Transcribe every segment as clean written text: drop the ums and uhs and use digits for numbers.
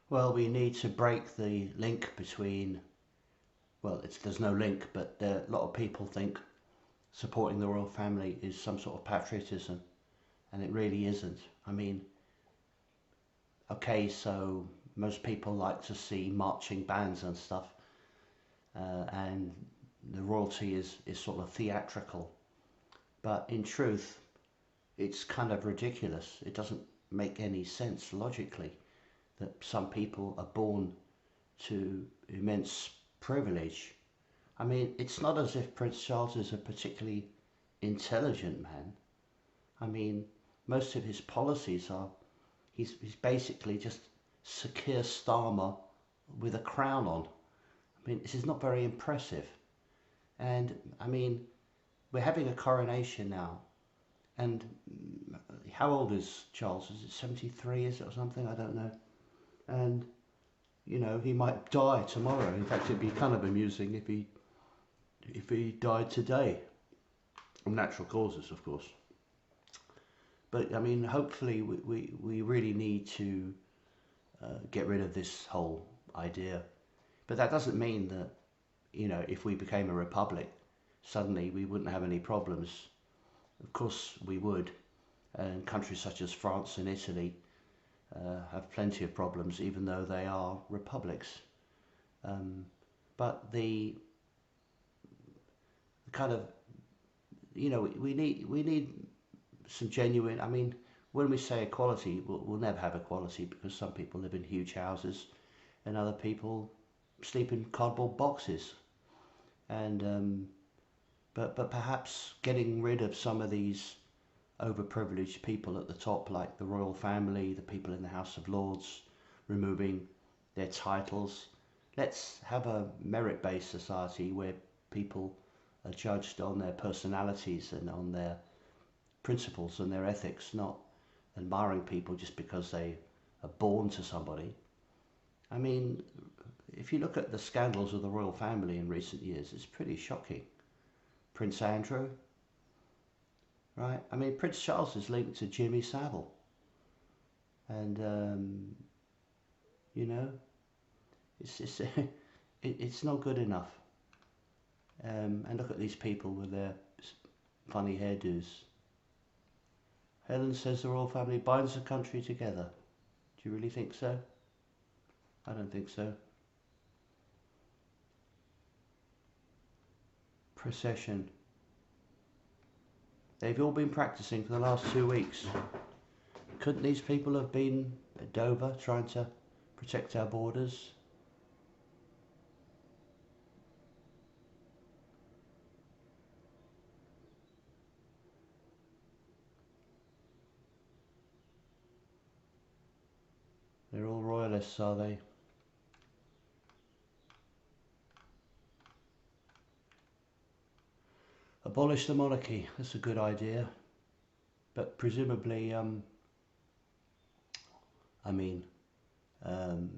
Well, we need to break the link between, well, there's no link, but a lot of people think supporting the royal family is some sort of patriotism, and it really isn't. I mean, okay, so most people like to see marching bands and stuff, and the royalty is sort of theatrical. But in truth, it's kind of ridiculous. It doesn't make any sense logically that some people are born to immense privilege. I mean, it's not as if Prince Charles is a particularly intelligent man. I mean, most of his policies are, he's basically just Sir Keir Starmer with a crown on. I mean, this is not very impressive. And I mean, we're having a coronation now. And how old is Charles? Is it 73, is it, or something? I don't know. And, you know, he might die tomorrow. In fact, it'd be kind of amusing if he died today. From natural causes, of course. But, I mean, hopefully we really need to get rid of this whole idea. But that doesn't mean that, you know, if we became a republic, suddenly we wouldn't have any problems. Of course we would. And countries such as France and Italy have plenty of problems, even though they are republics. Um, but the kind of, you know, we need some genuine. I mean, when we say equality, we'll never have equality because some people live in huge houses and other people sleep in cardboard boxes. And but perhaps getting rid of some of these overprivileged people at the top, like the royal family, the people in the House of Lords, removing their titles. Let's have a merit-based society where people are judged on their personalities and on their principles and their ethics, not admiring people just because they are born to somebody. I mean, if you look at the scandals of the royal family in recent years, it's pretty shocking. Prince Andrew, right? I mean, Prince Charles is linked to Jimmy Savile, and you know, it's it's not good enough. And look at these people with their funny hairdos. Helen says the royal family binds the country together. Do you really think so? I don't think so. Procession. They've all been practicing for the last 2 weeks. Couldn't these people have been at Dover trying to protect our borders? They're all royalists, are they? Abolish the monarchy. That's a good idea. But presumably, I mean, um,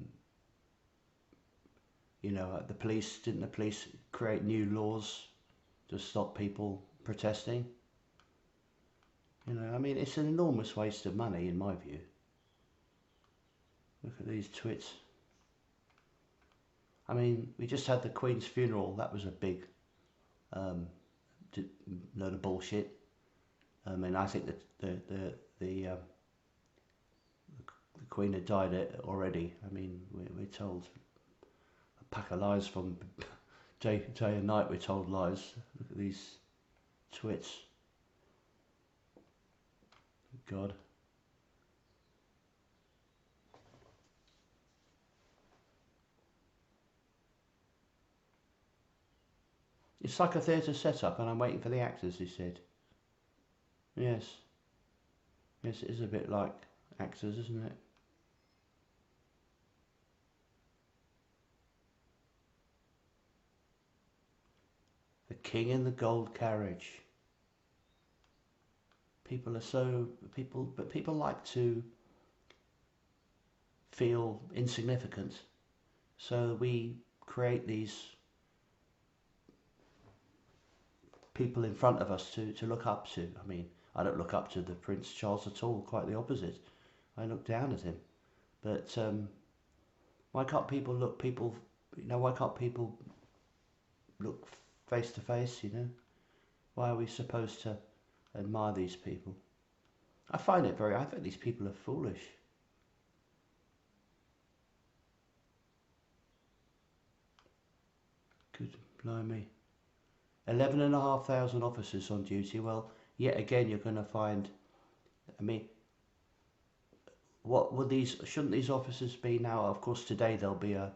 you know, didn't the police create new laws to stop people protesting? You know, I mean, it's an enormous waste of money in my view. Look at these twits. I mean, we just had the Queen's funeral. That was a big um, load of bullshit. I mean, I think that the Queen had died already. I mean, we're told a pack of lies from day and night. We're told lies. Look at these twits. God. It's like a theatre setup, and I'm waiting for the actors, he said. Yes. Yes, it is a bit like actors, isn't it? The King in the Gold Carriage. People are so but people like to feel insignificant, so we create these people in front of us to look up to. I mean, I don't look up to the Prince Charles at all, quite the opposite. I look down at him. But Why can't people look people? Why can't people look face to face? Why are we supposed to admire these people? I find it very. I think these people are foolish. Good blimey. 11,500 officers on duty. Well, yet again, you're going to find. I mean, what would these? Shouldn't these officers be now? Of course, today there'll be a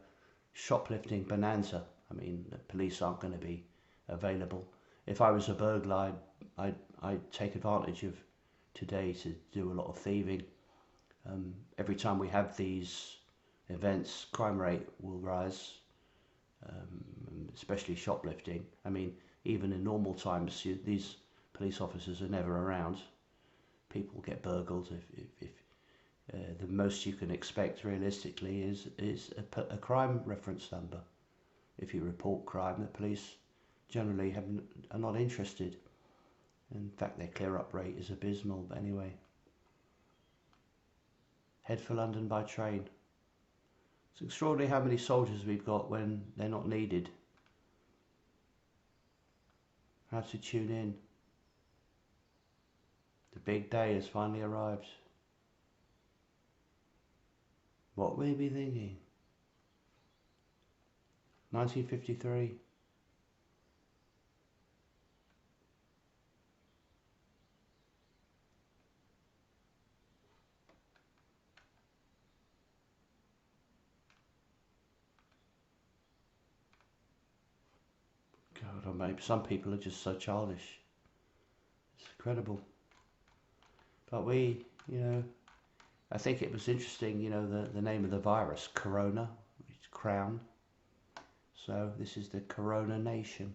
shoplifting bonanza. I mean, the police aren't going to be available. If I was a burglar, I'd take advantage of today to do a lot of thieving. Every time we have these events, crime rate will rise, especially shoplifting. I mean, even in normal times, these police officers are never around. People get burgled. If the most you can expect realistically is a crime reference number. If you report crime, the police generally are not interested. In fact, their clear-up rate is abysmal. But anyway, head for London by train. It's extraordinary how many soldiers we've got when they're not needed. How to tune in. The big day has finally arrived. What will you be thinking? 1953. God, or maybe some people are just so childish. It's incredible. But I think it was interesting, the name of the virus, Corona, it's crown. So this is the Corona Nation.